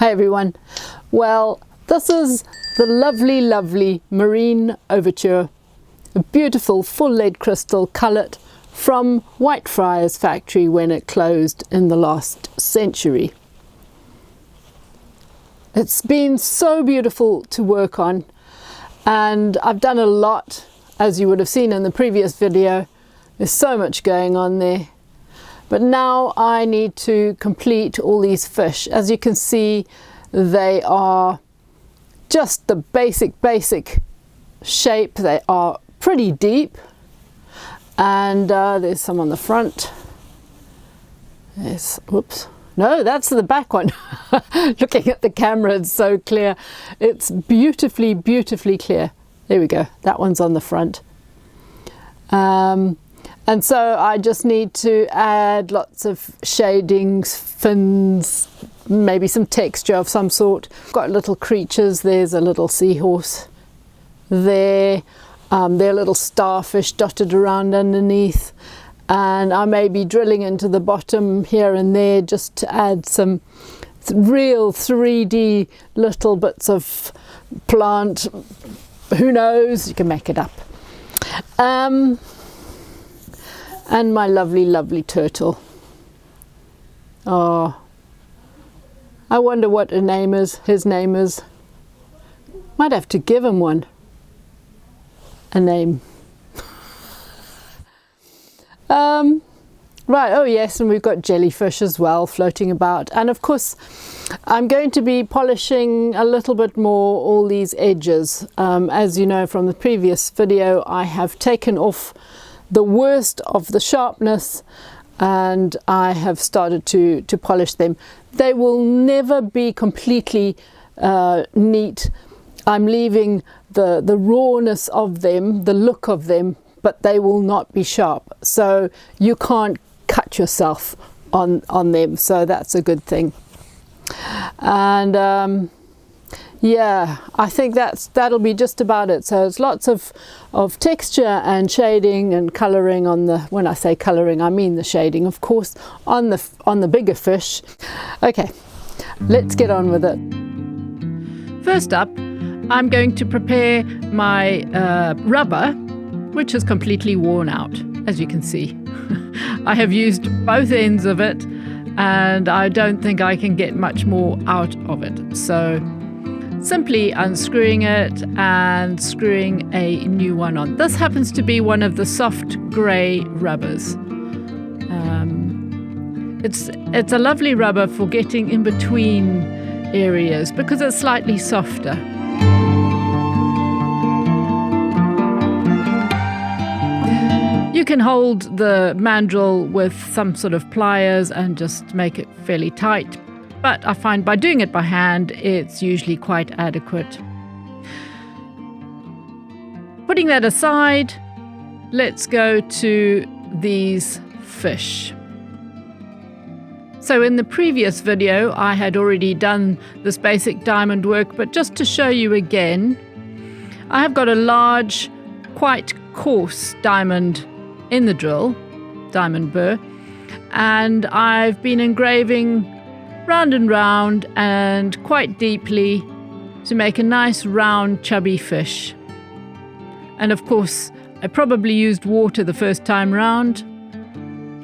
Hi everyone. Well, this is the lovely marine Overture, a beautiful full lead crystal cullet from Whitefriars factory when it closed in the last century. It's been so beautiful to work on, and I've done a lot, as you would have seen in the previous video. There's so much going on there. But now I need to complete all these fish. As you can see, they are just the basic shape. They are pretty deep. And there's some on the front. Whoops. No, that's the back one. Looking at the camera, it's so clear. It's beautifully clear. There we go. That one's on the front. And so I just need to add lots of shadings, fins, maybe some texture of some sort. I've got little creatures. There's a little seahorse there. There are little starfish dotted around underneath. And I may be drilling into the bottom here and there just to add some real 3D little bits of plant. Who knows? You can make it up. And my lovely turtle. Oh, I wonder what his name is. Might have to give him a name. Right, oh yes, and we've got jellyfish as well floating about. And of course, I'm going to be polishing a little bit more all these edges. As you know from the previous video, I have taken off the worst of the sharpness and I have started to polish them. They will never be completely neat. I'm leaving the rawness of them, the look of them, but they will not be sharp. So you can't cut yourself on them. So that's a good thing. And yeah, I think that'll be just about it. So it's lots of texture and shading and colouring on the, when I say colouring, I mean the shading, of course, on the bigger fish. Okay, let's get on with it. First up, I'm going to prepare my rubber, which is completely worn out, as you can see. I have used both ends of it, and I don't think I can get much more out of it. So simply unscrewing it and screwing a new one on. This happens to be one of the soft grey rubbers. It's a lovely rubber for getting in between areas because it's slightly softer. You can hold the mandrel with some sort of pliers and just make it fairly tight. But I find by doing it by hand, it's usually quite adequate. Putting that aside, let's go to these fish. So in the previous video, I had already done this basic diamond work, but just to show you again, I have got a large, quite coarse diamond in the drill, diamond burr, and I've been engraving round and round and quite deeply to make a nice round chubby fish. And of course I probably used water the first time round,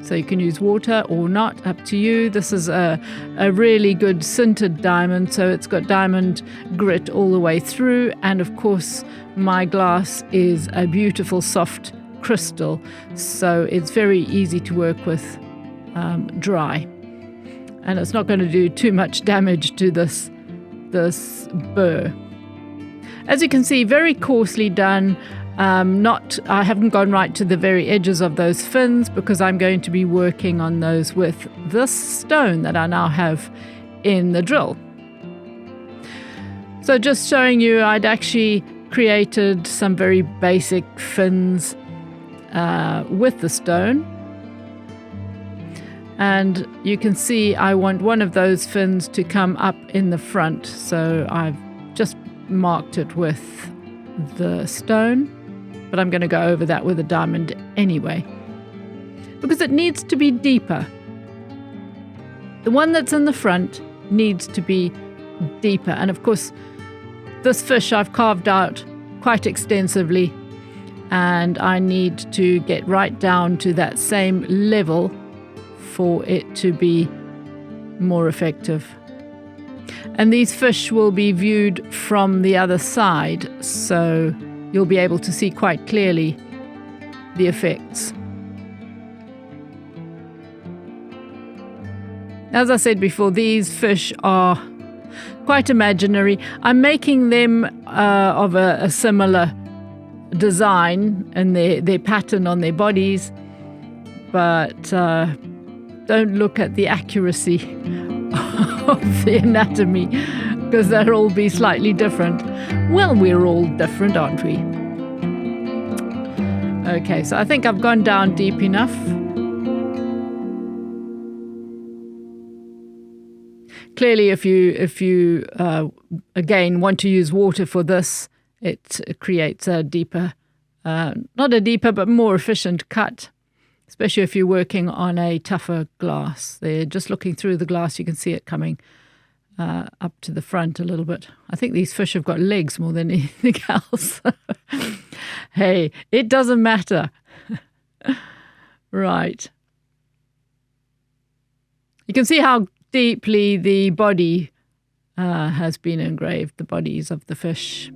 so you can use water or not, up to you. This is a really good sintered diamond, so it's got diamond grit all the way through, and of course my glass is a beautiful soft crystal, so it's very easy to work with dry. And it's not going to do too much damage to this burr. As you can see, very coarsely done. I haven't gone right to the very edges of those fins because I'm going to be working on those with this stone that I now have in the drill. So just showing you, I'd actually created some very basic fins with the stone. And you can see I want one of those fins to come up in the front, so I've just marked it with the stone, but I'm going to go over that with a diamond anyway, because it needs to be deeper. The one that's in the front needs to be deeper. And of course, this fish I've carved out quite extensively, and I need to get right down to that same level for it to be more effective. And these fish will be viewed from the other side, so you'll be able to see quite clearly the effects. As I said before, these fish are quite imaginary. I'm making them of a similar design and their pattern on their bodies, but don't look at the accuracy of the anatomy, because they'll all be slightly different. Well, we're all different, aren't we? Okay, so I think I've gone down deep enough. Clearly, if you again want to use water for this, it creates a deeper, not a deeper, but more efficient cut, especially if you're working on a tougher glass. They're just looking through the glass, you can see it coming up to the front a little bit. I think these fish have got legs more than anything else. Hey, it doesn't matter. Right. You can see how deeply the body has been engraved, the bodies of the fish.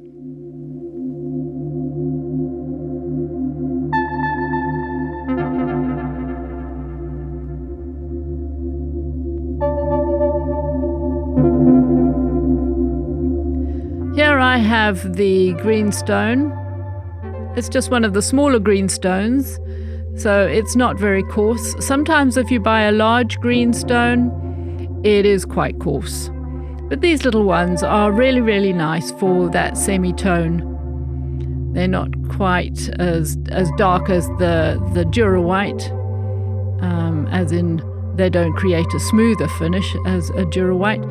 Here I have the greenstone. It's just one of the smaller greenstones, so it's not very coarse. Sometimes if you buy a large greenstone, it is quite coarse. But these little ones are really, really nice for that semitone. They're not quite as dark as the Dura White, as in they don't create a smoother finish as a Dura White,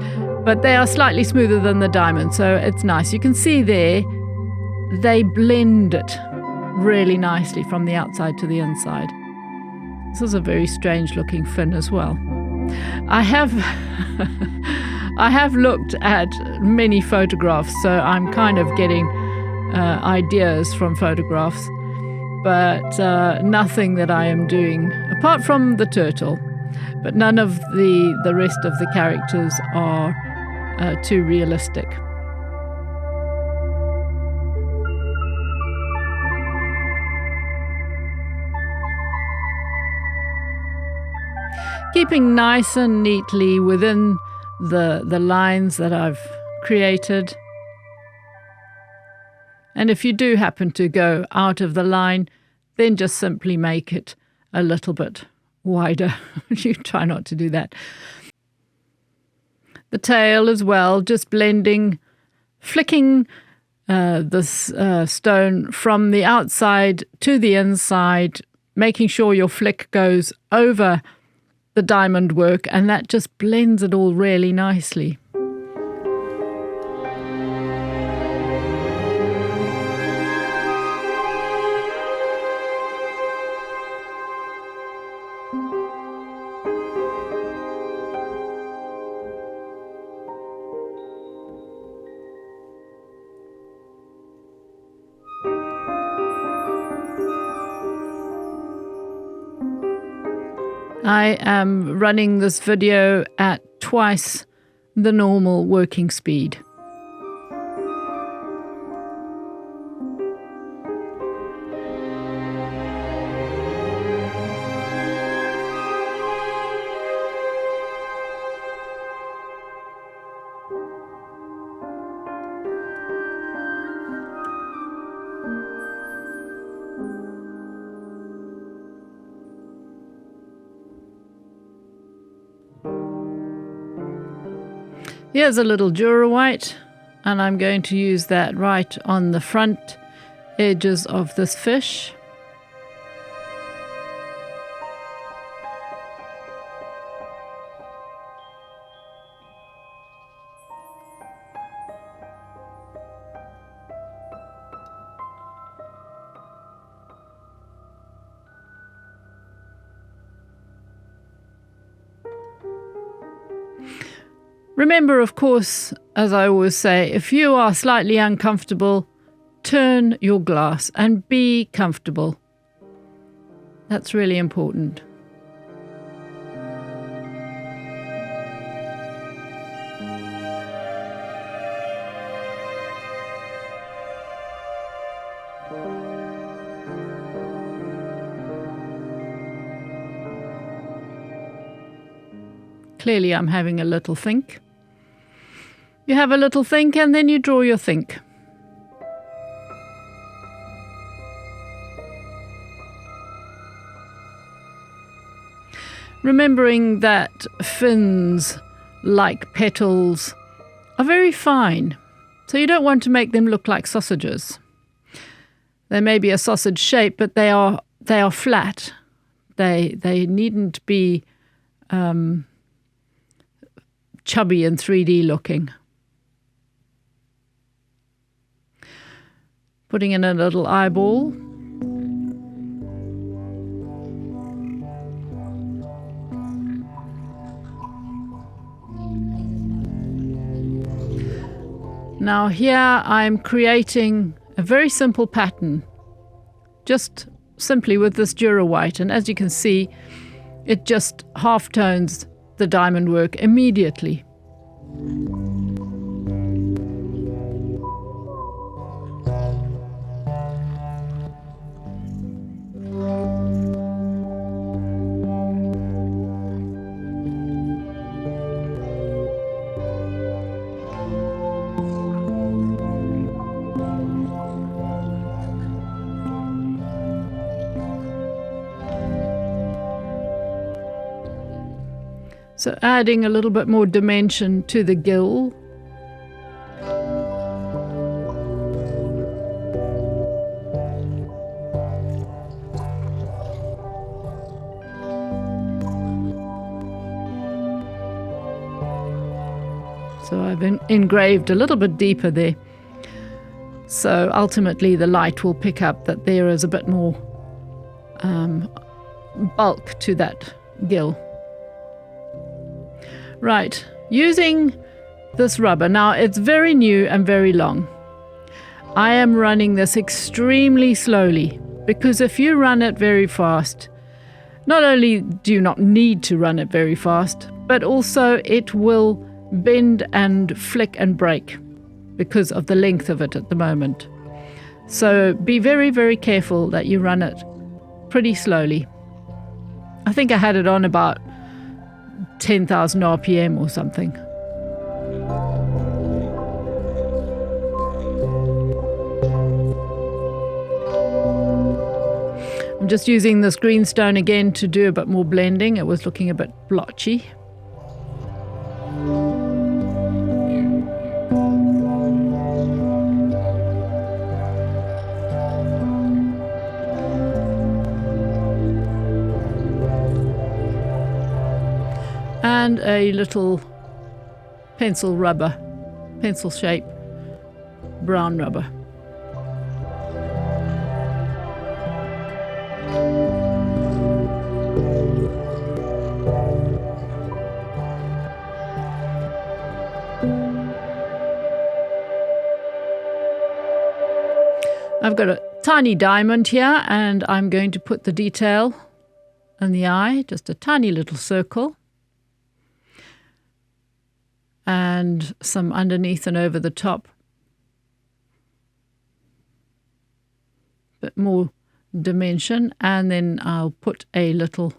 but they are slightly smoother than the diamond, so it's nice. You can see there, they blend it really nicely from the outside to the inside. This is a very strange looking fin as well. I have looked at many photographs, so I'm kind of getting ideas from photographs, but nothing that I am doing, apart from the turtle. But none of the rest of the characters are too realistic. Keeping nice and neatly within the lines that I've created. And if you do happen to go out of the line, then just simply make it a little bit wider. You try not to do that. The tail as well, just blending, flicking this stone from the outside to the inside, making sure your flick goes over the diamond work, and that just blends it all really nicely. I am running this video at twice the normal working speed. Here's a little Dura White, and I'm going to use that right on the front edges of this fish. Remember, of course, as I always say, if you are slightly uncomfortable, turn your glass and be comfortable. That's really important. Clearly, I'm having a little think. You have a little think and then you draw your think. Remembering that fins, like petals, are very fine, so you don't want to make them look like sausages. They may be a sausage shape, but they are flat. They needn't be chubby and 3D looking. Putting in a little eyeball. Now here I'm creating a very simple pattern, just simply with this Dura White, and as you can see, it just half tones the diamond work immediately. So adding a little bit more dimension to the gill. So I've engraved a little bit deeper there. So ultimately the light will pick up that there is a bit more bulk to that gill. Right, using this rubber. Now it's very new and very long. I am running this extremely slowly because if you run it very fast, not only do you not need to run it very fast, but also it will bend and flick and break because of the length of it at the moment. So be very, very careful that you run it pretty slowly. I think I had it on about 10,000 RPM or something. I'm just using this greenstone again to do a bit more blending. It was looking a bit blotchy. And a little pencil shape brown rubber. I've got a tiny diamond here and I'm going to put the detail in the eye, just a tiny little circle. And some underneath and over the top. Bit more dimension, and then I'll put a little,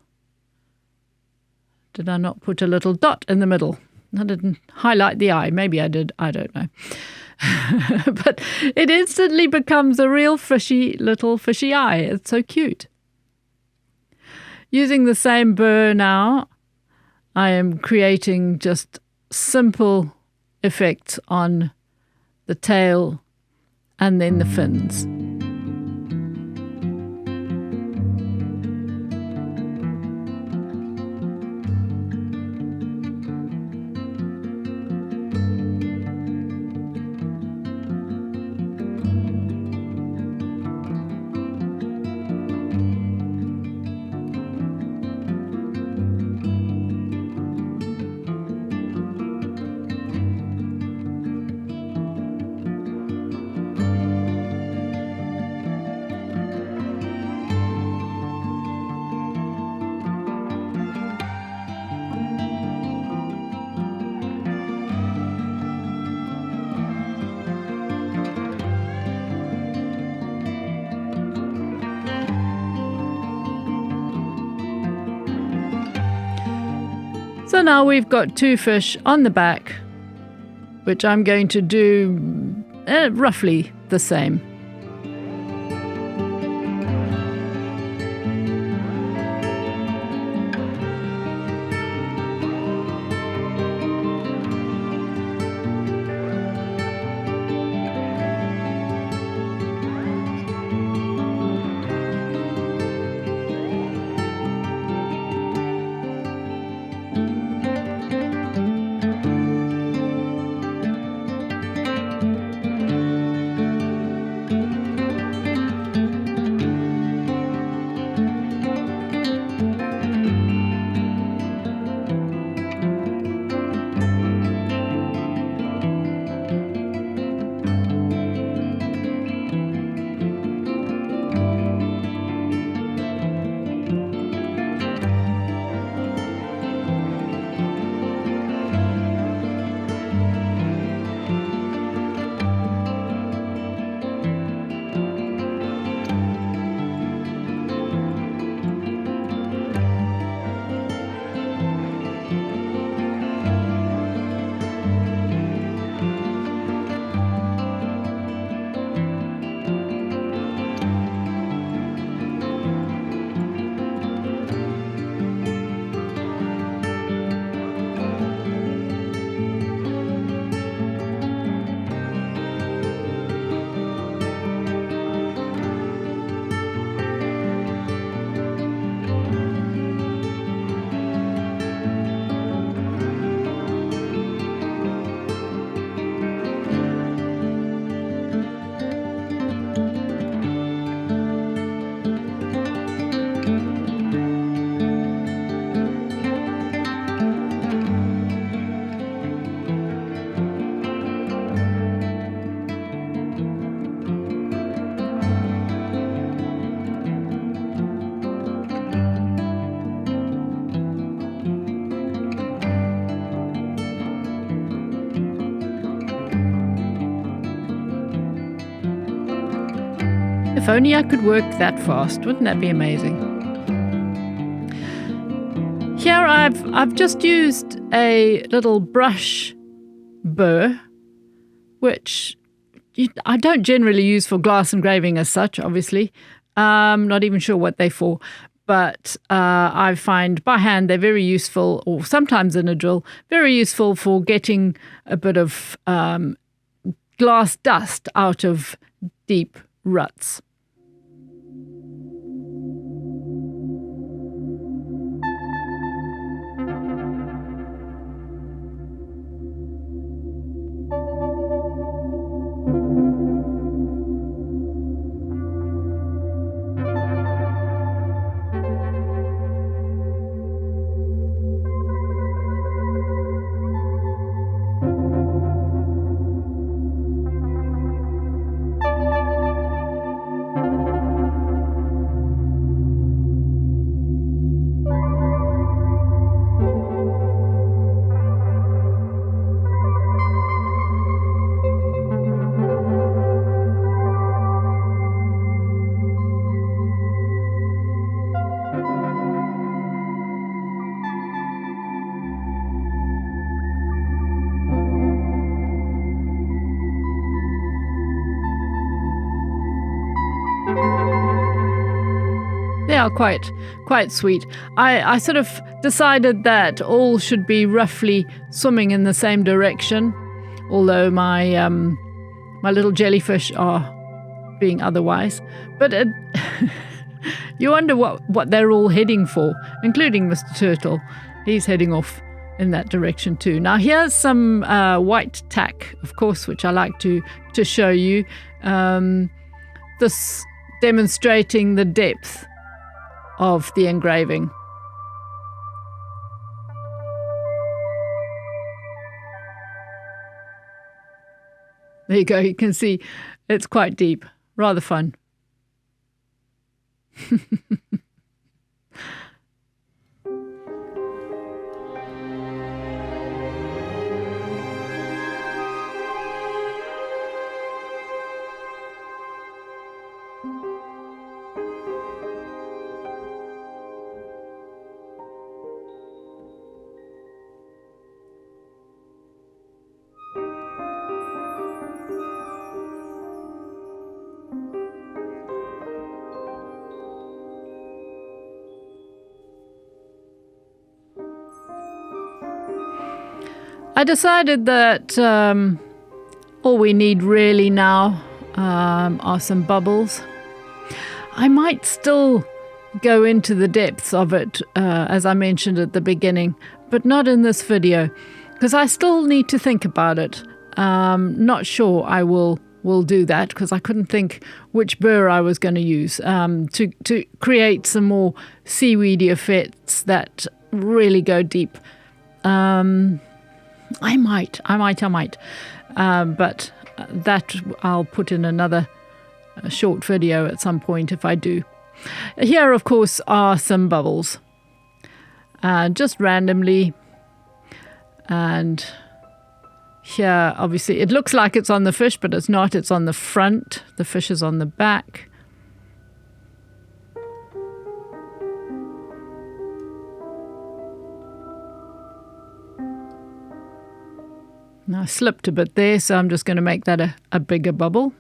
did I not put a little dot in the middle? I didn't highlight the eye. Maybe I did, I don't know. But it instantly becomes a real little fishy eye. It's so cute. Using the same burr now, I am creating just simple effects on the tail and then the fins. So now we've got 2 fish on the back, which I'm going to do roughly the same. If only I could work that fast, wouldn't that be amazing? Here I've just used a little brush burr, which I don't generally use for glass engraving as such, obviously. Not even sure what they're for, but I find by hand they're very useful, or sometimes in a drill, very useful for getting a bit of glass dust out of deep ruts. They are quite sweet. I sort of decided that all should be roughly swimming in the same direction, although my my little jellyfish are being otherwise. But you wonder what they're all heading for, including Mr. Turtle. He's heading off in that direction too. Now here's some white tack, of course, which I like to show you. This demonstrating the depth of the engraving. There you go, you can see it's quite deep, rather fun. I decided that all we need really now are some bubbles. I might still go into the depths of it, as I mentioned at the beginning, but not in this video, because I still need to think about it. Not sure I will do that, because I couldn't think which burr I was going to use to create some more seaweedy effects that really go deep. I might, but that I'll put in another short video at some point if I do. Here, of course, are some bubbles, just randomly, and here, obviously, it looks like it's on the fish, but it's not. It's on the front. The fish is on the back. Now, I slipped a bit there, so I'm just going to make that a bigger bubble.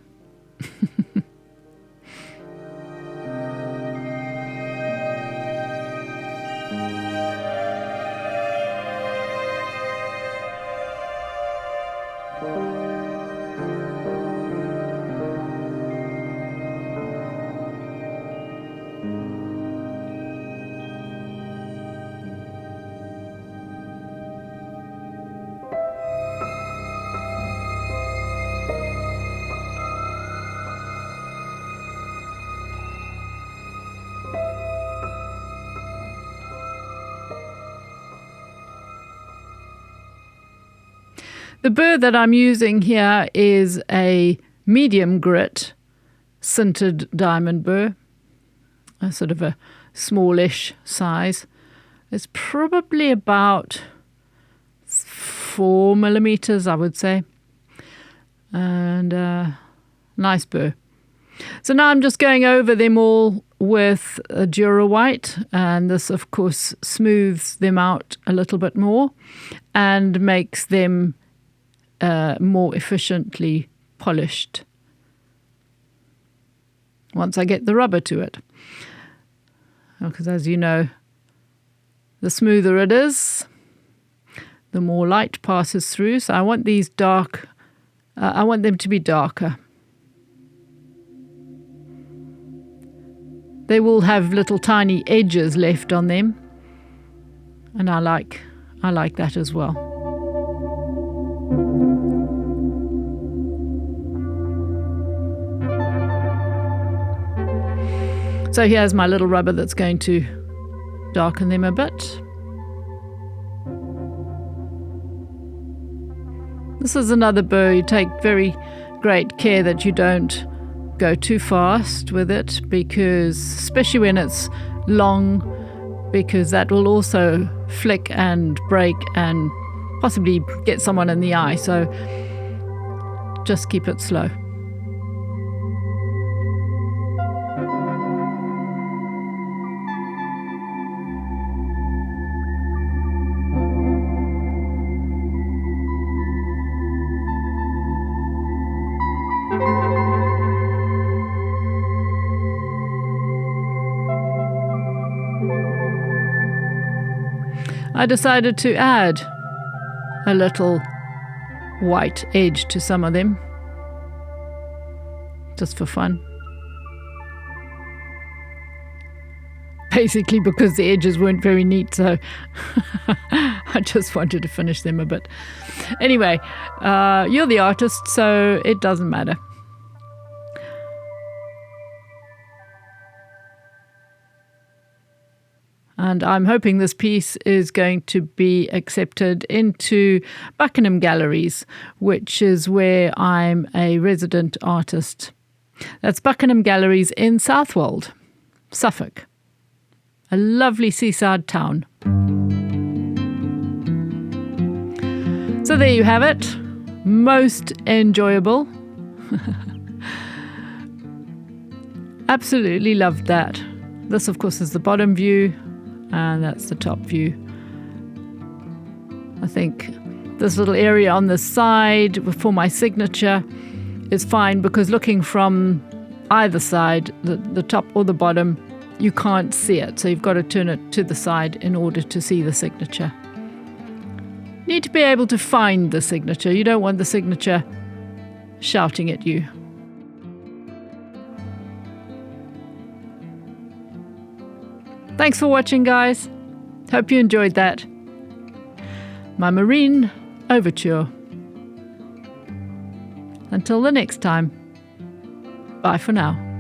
The burr that I'm using here is a medium grit sintered diamond burr, a sort of a smallish size. It's probably about 4 millimeters, I would say, and nice burr. So now I'm just going over them all with a Dura White, and this of course smooths them out a little bit more and makes them more efficiently polished once I get the rubber to it. Because as you know, the smoother it is, the more light passes through. So I want these dark, I want them to be darker. They will have little tiny edges left on them, and I like that as well. So here's my little rubber that's going to darken them a bit. This is another burr. You take very great care that you don't go too fast with it, because especially when it's long, because that will also flick and break and possibly get someone in the eye. So just keep it slow. I decided to add a little white edge to some of them, just for fun. Basically because the edges weren't very neat, so I just wanted to finish them a bit. Anyway, you're the artist, so it doesn't matter. And I'm hoping this piece is going to be accepted into Buckingham Galleries, which is where I'm a resident artist. That's Buckingham Galleries in Southwold, Suffolk. A lovely seaside town. So there you have it. Most enjoyable. Absolutely loved that. This, of course, is the bottom view. And that's the top view. I think this little area on the side for my signature is fine, because looking from either side, the top or the bottom, you can't see it. So you've got to turn it to the side in order to see the signature. Need to be able to find the signature. You don't want the signature shouting at you. Thanks for watching, guys. Hope you enjoyed that. My Marine Overture. Until the next time, bye for now.